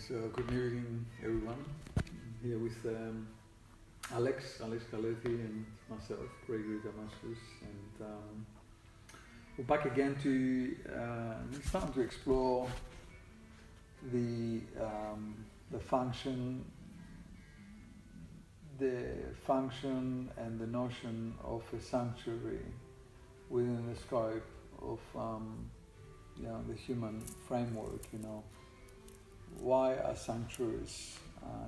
So good evening, everyone. I'm here with Alex Carletti, and myself, Gregory, Damaskos, and we're back again to starting to explore the function and the notion of a sanctuary within the scope of the human framework. Why are sanctuaries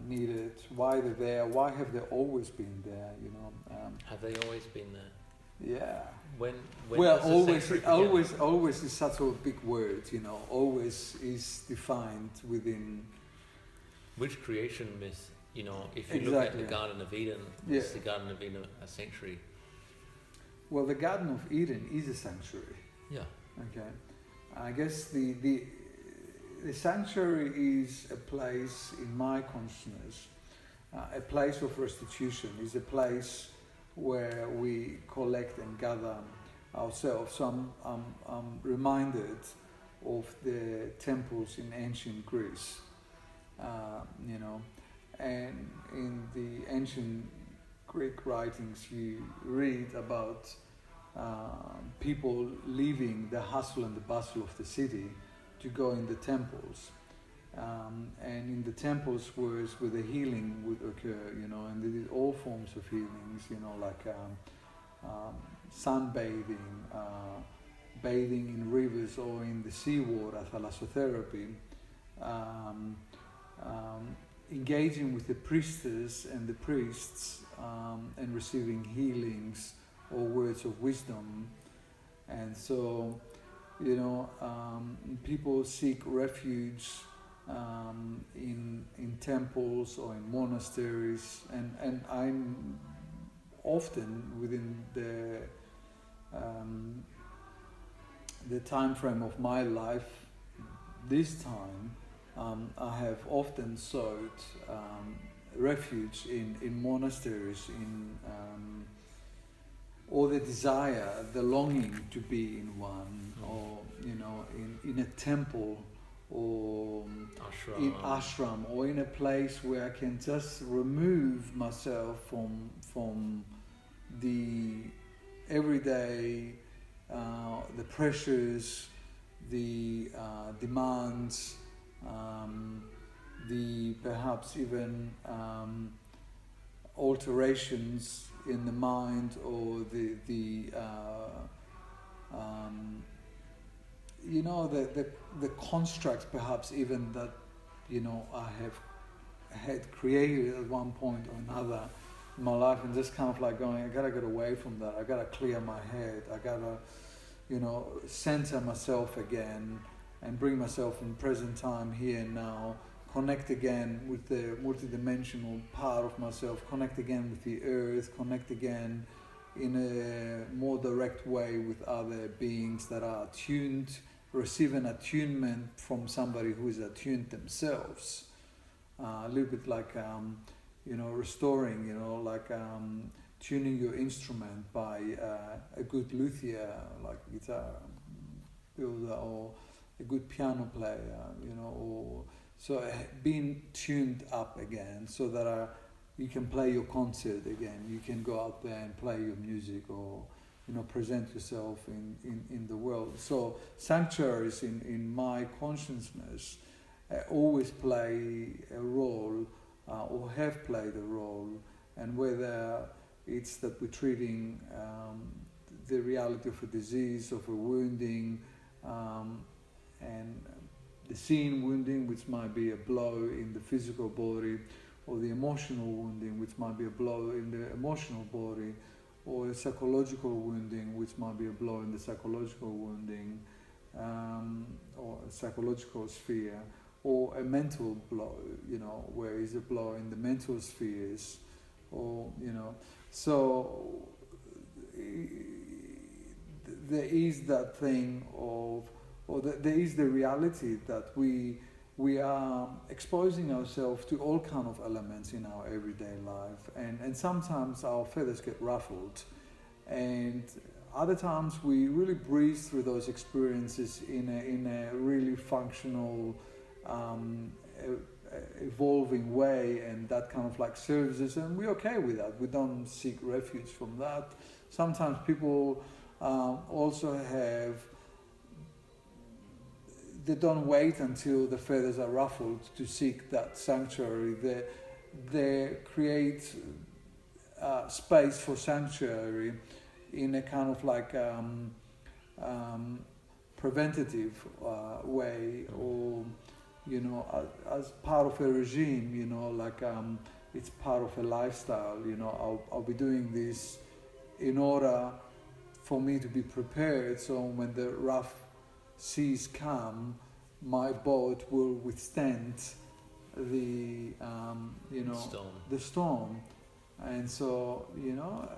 needed? Why they're there? Why have they always been there? Have they always been there? Yeah. When well, always is such a big word. Always is defined within. Which creation myth? If you look at the Garden of Eden, is the Garden of Eden a sanctuary? Well, the Garden of Eden is a sanctuary. Yeah. Okay. I guess the sanctuary is a place in my consciousness, a place of restitution, is a place where we collect and gather ourselves. So I'm reminded of the temples in ancient Greece, and in the ancient Greek writings you read about people leaving the hustle and the bustle of the city to go in the temples, and in the temples was where the healing would occur, and they did all forms of healings, like sunbathing, bathing in rivers or in the seawater, thalassotherapy, engaging with the priestess and the priests, and receiving healings or words of wisdom. And so people seek refuge in temples or in monasteries, and I'm often within the time frame of my life, this time, I have often sought refuge in monasteries, or the desire, the longing to be in one, or in a temple, or in ashram, or in a place where I can just remove myself from the everyday, the pressures, the demands, the perhaps even alterations in the mind, or the constructs perhaps even that I have had created at one point or another in my life, and just kind of like going, I gotta get away from that. I gotta clear my head. I gotta center myself again and bring myself in present time, here and now. Connect again with the multidimensional part of myself, connect again with the earth, connect again in a more direct way with other beings that are attuned, receive an attunement from somebody who is attuned themselves. A little bit like, restoring, tuning your instrument by a good luthier, like guitar builder, or a good piano player, or so being tuned up again, so that you can play your concert again. You can go out there and play your music, or present yourself in the world. So sanctuaries in my consciousness always play a role, or have played a role, and whether it's that we're treating the reality of a disease, of a wounding, and the seen wounding, which might be a blow in the physical body, or the emotional wounding, which might be a blow in the emotional body, or a psychological wounding, which might be a blow in the psychological wounding, or a psychological sphere, or a mental blow, where is a blow in the mental spheres, or, so there is that thing of, there is the reality that we are exposing ourselves to all kind of elements in our everyday life, and sometimes our feathers get ruffled, and other times we really breeze through those experiences in a really functional, evolving way, and that kind of like services, and we're okay with that. We don't seek refuge from that. Sometimes people also they don't wait until the feathers are ruffled to seek that sanctuary. They create space for sanctuary in a kind of like preventative way, or as part of a regime, like it's part of a lifestyle. I'll be doing this in order for me to be prepared, so when the rough seas come, my boat will withstand the storm. And so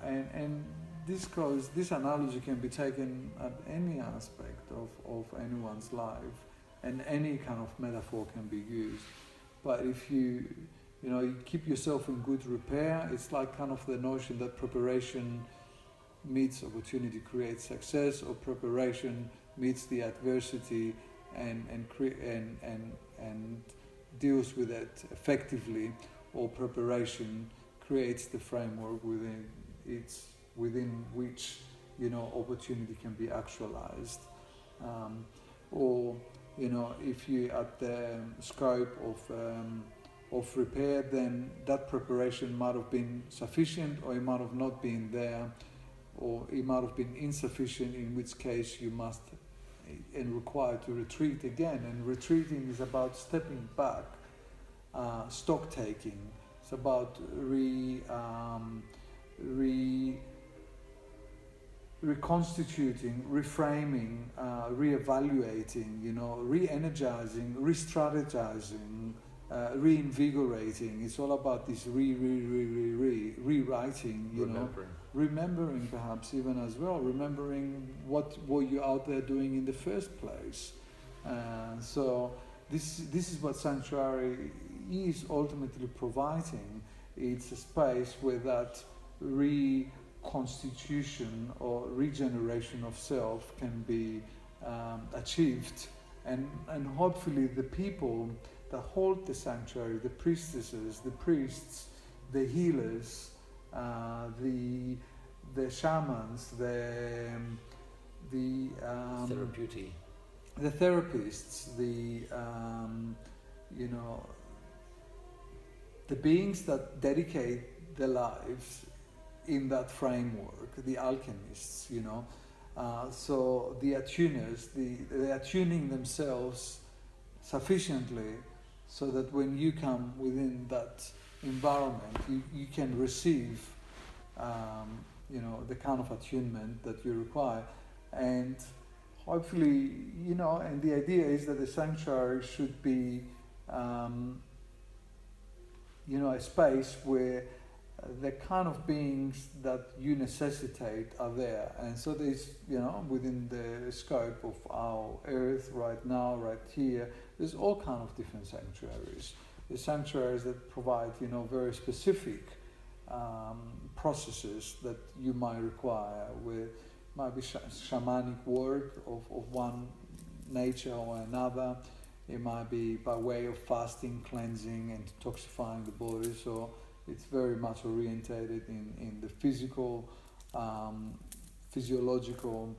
and this analogy can be taken at any aspect of anyone's life, and any kind of metaphor can be used. But if you keep yourself in good repair, it's like kind of the notion that preparation meets opportunity creates success, or preparation meets the adversity and deals with it effectively, or preparation creates the framework within which opportunity can be actualized. Or if you at the scope of repair, then that preparation might have been sufficient, or it might have not been there, or it might have been insufficient, in which case you must and required to retreat again. And retreating is about stepping back, stock taking. It's about reconstituting, reframing, re-evaluating, re-energizing, re-strategizing, reinvigorating. It's all about this rewriting, remembering perhaps even as well, remembering what were you out there doing in the first place. So this is what sanctuary is ultimately providing. It's a space where that reconstitution or regeneration of self can be achieved, and hopefully the people that hold the sanctuary, the priestesses, the priests, the healers, the shamans, the therapists, the beings that dedicate their lives in that framework, the alchemists, so the attuners, they're attuning themselves sufficiently so that when you come within that environment, you can receive the kind of attunement that you require. And hopefully, and the idea is that the sanctuary should be a space where the kind of beings that you necessitate are there. And so there's, within the scope of our earth right now, right here, there's all kind of different sanctuaries. There's sanctuaries that provide, very specific processes that you might require, where it might be shamanic work of one nature or another. It might be by way of fasting, cleansing, and detoxifying the body. So it's very much orientated in the physical, physiological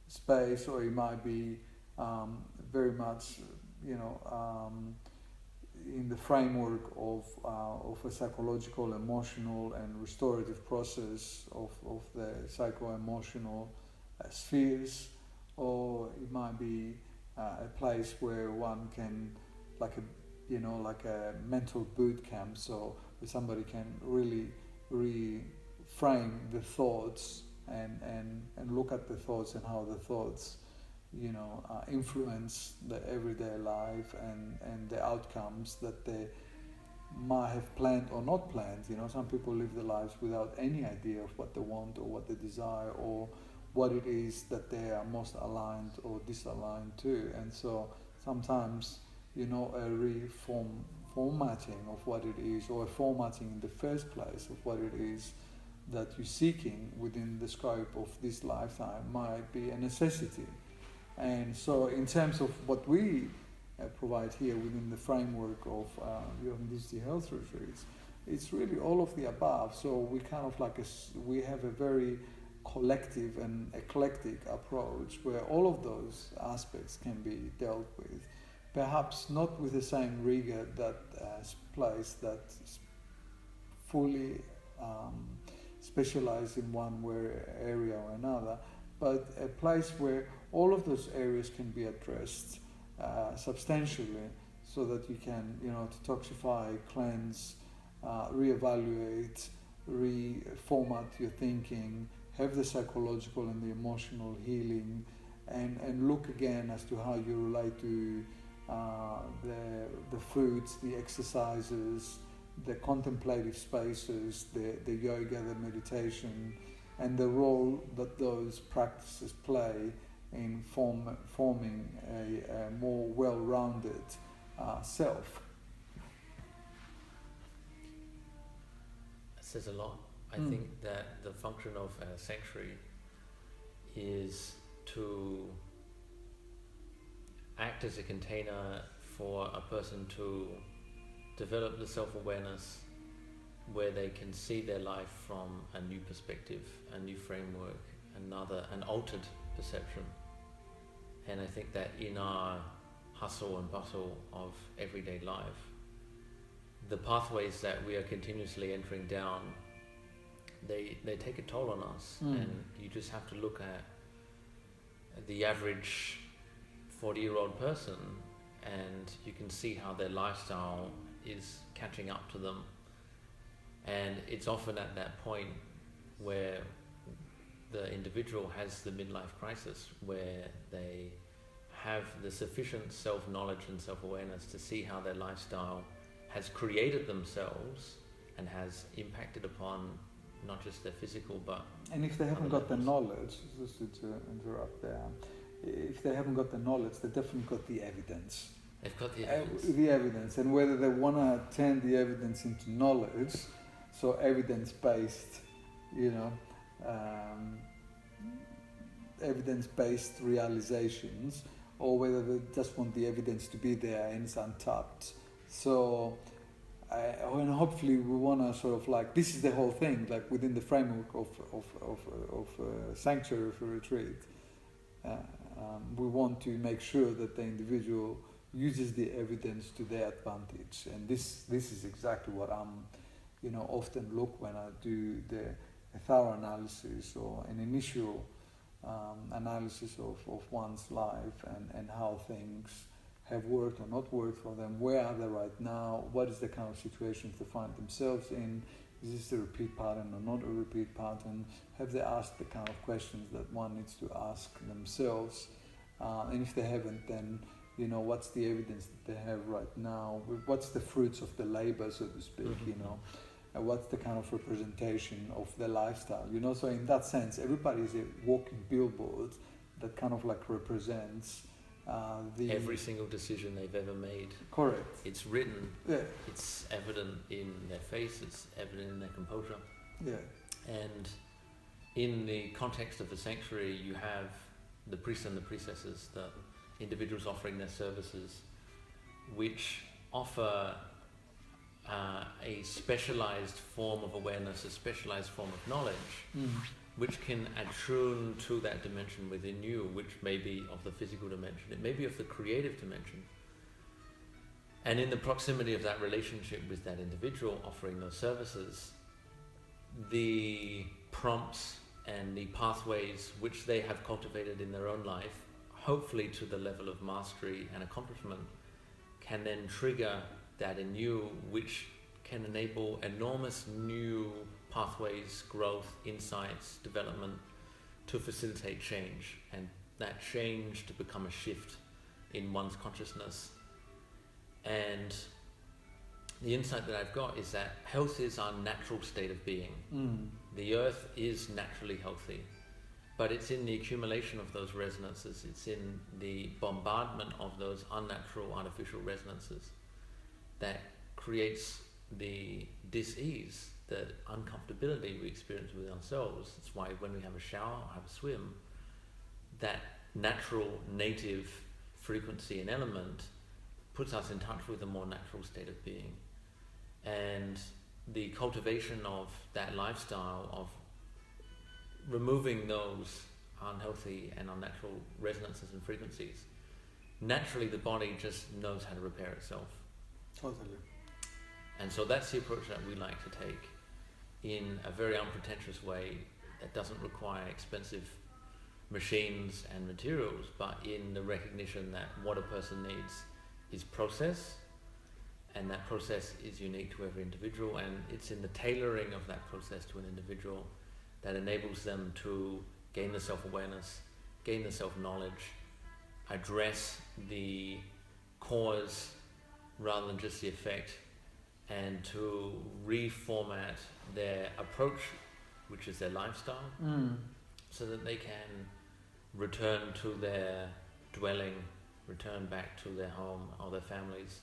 space, or it might be very much, in the framework of a psychological, emotional, and restorative process of the psycho-emotional spheres, or it might be a place where one can, like a mental boot camp, so where somebody can really reframe the thoughts and look at the thoughts and how the thoughts influence the everyday life and the outcomes that they might have planned or not planned. Some people live their lives without any idea of what they want or what they desire or what it is that they are most aligned or disaligned to. And so sometimes, a formatting of what it is, or a formatting in the first place of what it is that you're seeking within the scope of this lifetime might be a necessity. And so in terms of what we provide here within the framework of your Digital Health Retreats. It's really all of the above. So we kind of like we have a very collective and eclectic approach where all of those aspects can be dealt with. Perhaps not with the same rigor that place that fully specialize in one area or another, but a place where all of those areas can be addressed substantially, so that you can, detoxify, cleanse, reevaluate, reformat your thinking, have the psychological and the emotional healing, and look again as to how you relate to the foods, the exercises, the contemplative spaces, the yoga, the meditation, and the role that those practices play in forming a more well-rounded self. It says a lot. I think that the function of a sanctuary is to act as a container for a person to develop the self-awareness where they can see their life from a new perspective, a new framework, an altered perception. And I think that in our hustle and bustle of everyday life, the pathways that we are continuously entering down, they take a toll on us. And you just have to look at the average 40-year-old person, and you can see how their lifestyle is catching up to them. And it's often at that point where the individual has the midlife crisis, where they have the sufficient self-knowledge and self-awareness to see how their lifestyle has created themselves and has impacted upon not just their physical but... And if they haven't got the knowledge, just to interrupt there, if they haven't got the knowledge, they definitely got the evidence. They've got the evidence. The evidence, and whether they want to turn the evidence into knowledge, so evidence-based, evidence-based realizations, or whether they just want the evidence to be there and it's untapped. So, and hopefully we want to sort of like, this is the whole thing, like within the framework of sanctuary for retreat. We want to make sure that the individual uses the evidence to their advantage, and this is exactly what I'm, often look when I do a thorough analysis or an initial analysis of one's life and how things have worked or not worked for them. Where are they right now? What is the kind of situations they find themselves in? Is this a repeat pattern or not a repeat pattern? Have they asked the kind of questions that one needs to ask themselves? And if they haven't, then what's the evidence that they have right now? What's the fruits of the labor, so to speak? What's the kind of representation of the lifestyle? So in that sense, everybody is a walking billboard that kind of like represents every single decision they've ever made. Correct. It's written. Yeah. It's evident in their face. It's evident in their composure. Yeah. And in the context of the sanctuary, you have the priests and the priestesses, the individuals offering their services, which offer a specialized form of awareness, a specialized form of knowledge, which can attune to that dimension within you, which may be of the physical dimension, it may be of the creative dimension. And in the proximity of that relationship with that individual offering those services, the prompts and the pathways which they have cultivated in their own life, hopefully to the level of mastery and accomplishment, can then trigger that in you, which can enable enormous new pathways, growth, insights, development to facilitate change, and that change to become a shift in one's consciousness. And the insight that I've got is that health is our natural state of being. The earth is naturally healthy, but it's in the accumulation of those resonances, it's in the bombardment of those unnatural, artificial resonances that creates the dis-ease, the uncomfortability we experience with ourselves. That's why when we have a shower or have a swim, that natural, native frequency and element puts us in touch with a more natural state of being. And the cultivation of that lifestyle of removing those unhealthy and unnatural resonances and frequencies, naturally the body just knows how to repair itself. Totally. And so that's the approach that we like to take, in a very unpretentious way that doesn't require expensive machines and materials, but in the recognition that what a person needs is process, and that process is unique to every individual, and it's in the tailoring of that process to an individual that enables them to gain the self-awareness, gain the self-knowledge, address the cause rather than just the effect, and to reformat their approach, which is their lifestyle, so that they can return to their dwelling, return back to their home or their families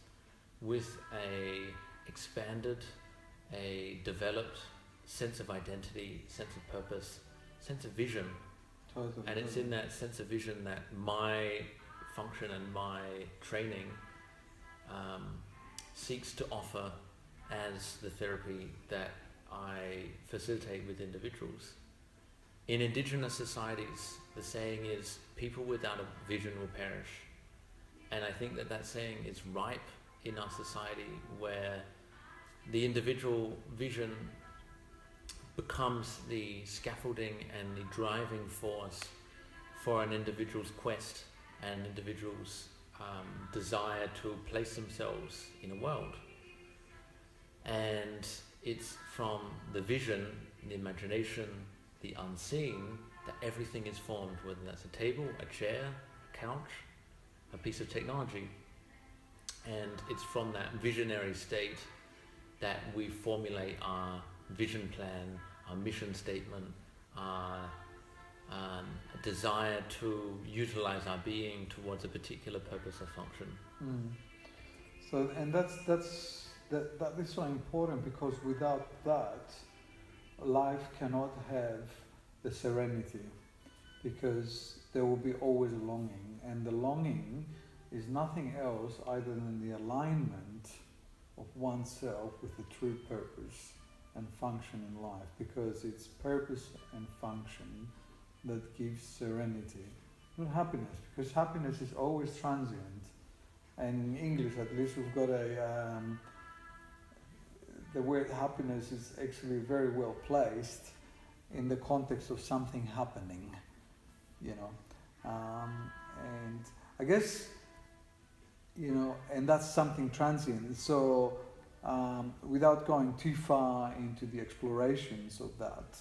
with a expanded, a developed sense of identity, sense of purpose, sense of vision. Totally. And it's in that sense of vision that my function and my training seeks to offer as the therapy that I facilitate with individuals. In indigenous societies, the saying is, people without a vision will perish. And I think that saying is ripe in our society, where the individual vision becomes the scaffolding and the driving force for an individual's quest and individual's desire to place themselves in a world. And it's from the vision, the imagination, the unseen, that everything is formed, whether that's a table, a chair, a couch, a piece of technology. And it's from that visionary state that we formulate our vision plan, our mission statement, our desire to utilize our being towards a particular purpose or function. So, and that is so important, because without that, life cannot have the serenity, because there will be always a longing, and the longing is nothing else other than the alignment of oneself with the true purpose and function in life, because it's purpose and function that gives serenity, not happiness, because happiness is always transient. And in English, at least, we've got the word happiness is actually very well placed in the context of something happening, and I guess, and that's something transient. So without going too far into the explorations of that,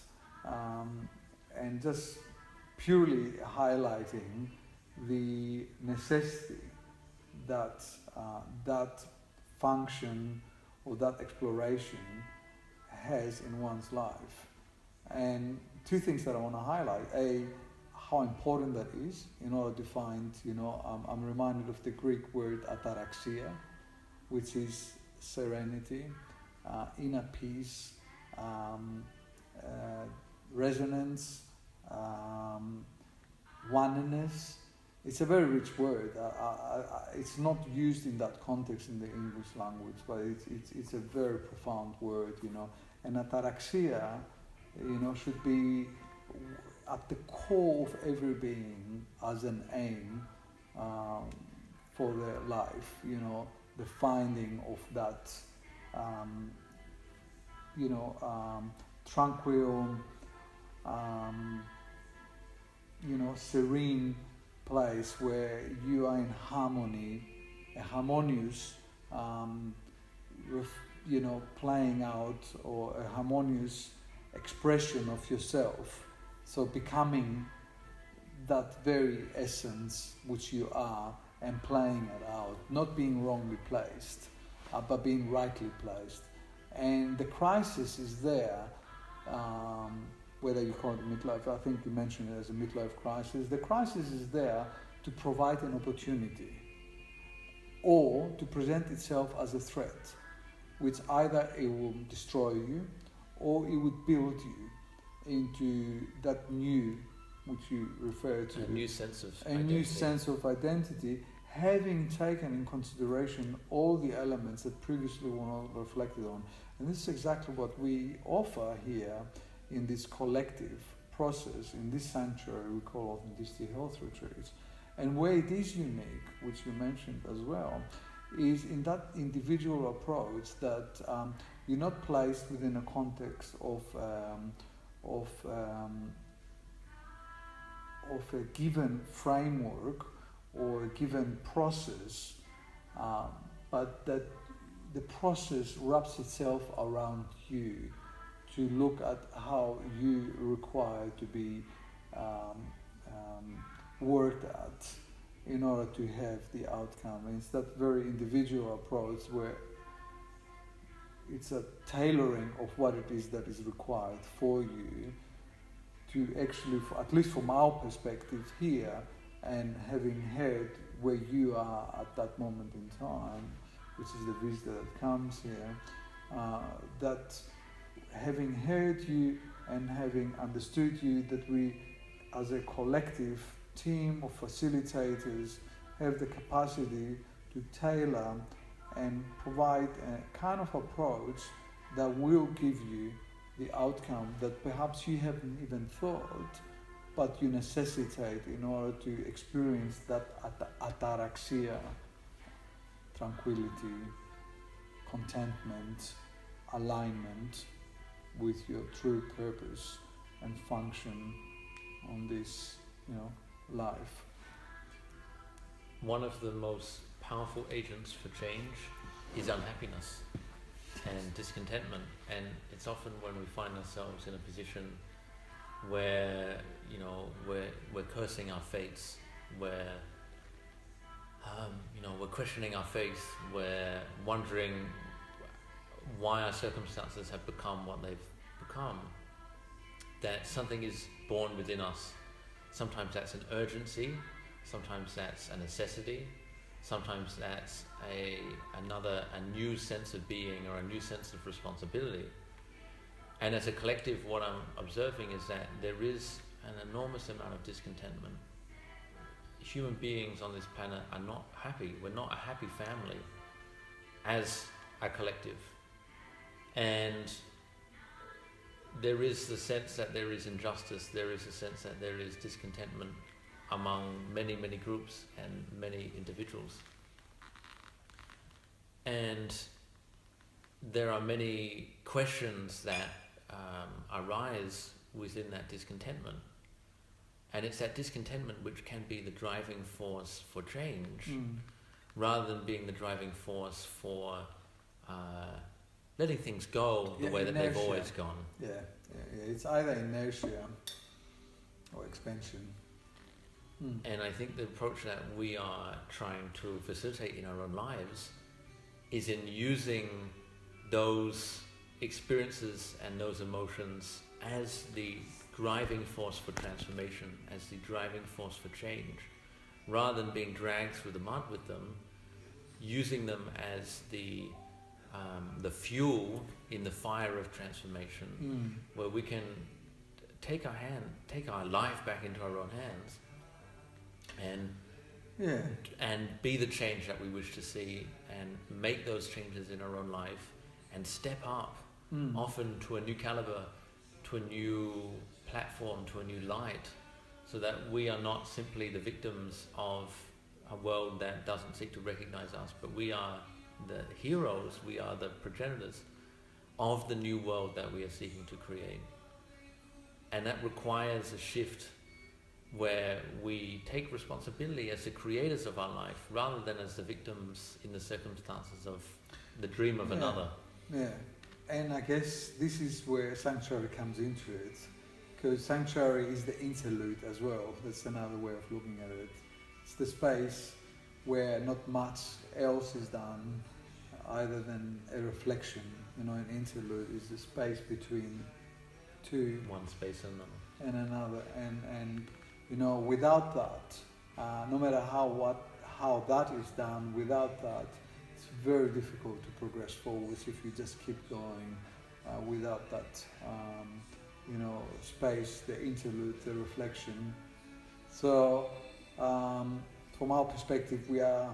and just purely highlighting the necessity that that function or that exploration has in one's life. And two things that I want to highlight: A, how important that is in order to find, I'm reminded of the Greek word ataraxia, which is serenity, inner peace, resonance, oneness. It's a very rich word. It's not used in that context in the English language, but it's a very profound word, And ataraxia, should be at the core of every being as an aim for their life, the finding of that, tranquil, serene place where you are in harmony, a harmonious, playing out, or a harmonious expression of yourself. So becoming that very essence which you are and playing it out, not being wrongly placed, but being rightly placed. And the crisis is there, whether you call it midlife, I think you mentioned it as a midlife crisis. The crisis is there to provide an opportunity, or to present itself as a threat, which either it will destroy you, or it would build you into that new, which you refer to, a new sense of identity, having taken in consideration all the elements that previously were not reflected on. And this is exactly what we offer here in this collective process, in this sanctuary we call Authenticity Health Retreats. And where it is unique, which you mentioned as well, is in that individual approach that you're not placed within a context of a given framework or a given process, but that the process wraps itself around you to look at how you require to be worked at in order to have the outcome. And it's that very individual approach where it's a tailoring of what it is that is required for you to actually, at least from our perspective here, and having heard where you are at that moment in time, which is the visitor that comes here, that having heard you and having understood you, that we as a collective team of facilitators have the capacity to tailor and provide a kind of approach that will give you the outcome that perhaps you haven't even thought, but you necessitate in order to experience that ataraxia, tranquility, contentment, alignment with your true purpose and function on this, life. One of the most powerful agents for change is unhappiness and discontentment, and it's often when we find ourselves in a position where we're cursing our fates, where we're questioning our faith, we're wondering why our circumstances have become what they've become, that something is born within us. Sometimes that's an urgency, sometimes that's a necessity, sometimes that's a new sense of being or a new sense of responsibility. And as a collective, what I'm observing is that there is an enormous amount of discontentment. Human beings on this planet are not happy. We're not a happy family as a collective. And there is the sense that there is injustice, there is a sense that there is discontentment among many, many groups and many individuals. And there are many questions that arise within that discontentment. And it's that discontentment which can be the driving force for change, rather than being the driving force for letting things go the way that they've always gone. Yeah. It's either inertia or expansion. And I think the approach that we are trying to facilitate in our own lives is in using those experiences and those emotions as the driving force for transformation, as the driving force for change, rather than being dragged through the mud with them, using them as the fuel in the fire of transformation, where we can take our life back into our own hands and be the change that we wish to see, and make those changes in our own life and step up, often to a new caliber, to a new platform, to a new light, so that we are not simply the victims of a world that doesn't seek to recognize us, but we are the heroes, we are the progenitors of the new world that we are seeking to create. And that requires a shift where we take responsibility as the creators of our life, rather than as the victims in the circumstances of the dream of another. Yeah, and I guess this is where sanctuary comes into it, because sanctuary is the interlude as well. That's another way of looking at it. It's the space where not much else is done, other than a reflection. An interlude is the space between two, one space and another, and without that, no matter how that is done, without that, it's very difficult to progress forwards if you just keep going without that, space, the interlude, the reflection. So from our perspective, we are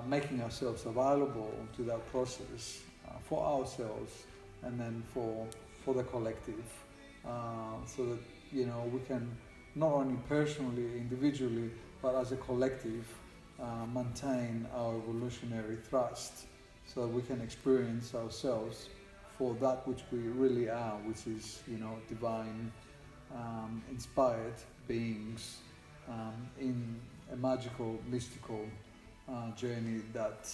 making ourselves available to that process for ourselves and then for the collective, so that we can not only personally, individually, but as a collective maintain our evolutionary thrust, so that we can experience ourselves for that which we really are, which is divine, inspired beings in a magical, mystical journey that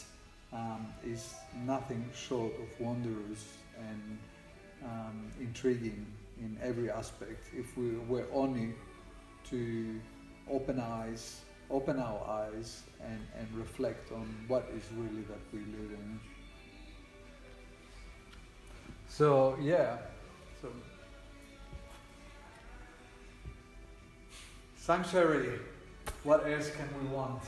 is nothing short of wondrous and intriguing in every aspect, if we were only to open our eyes and reflect on what is really that we live in. So sanctuary, what else can we want?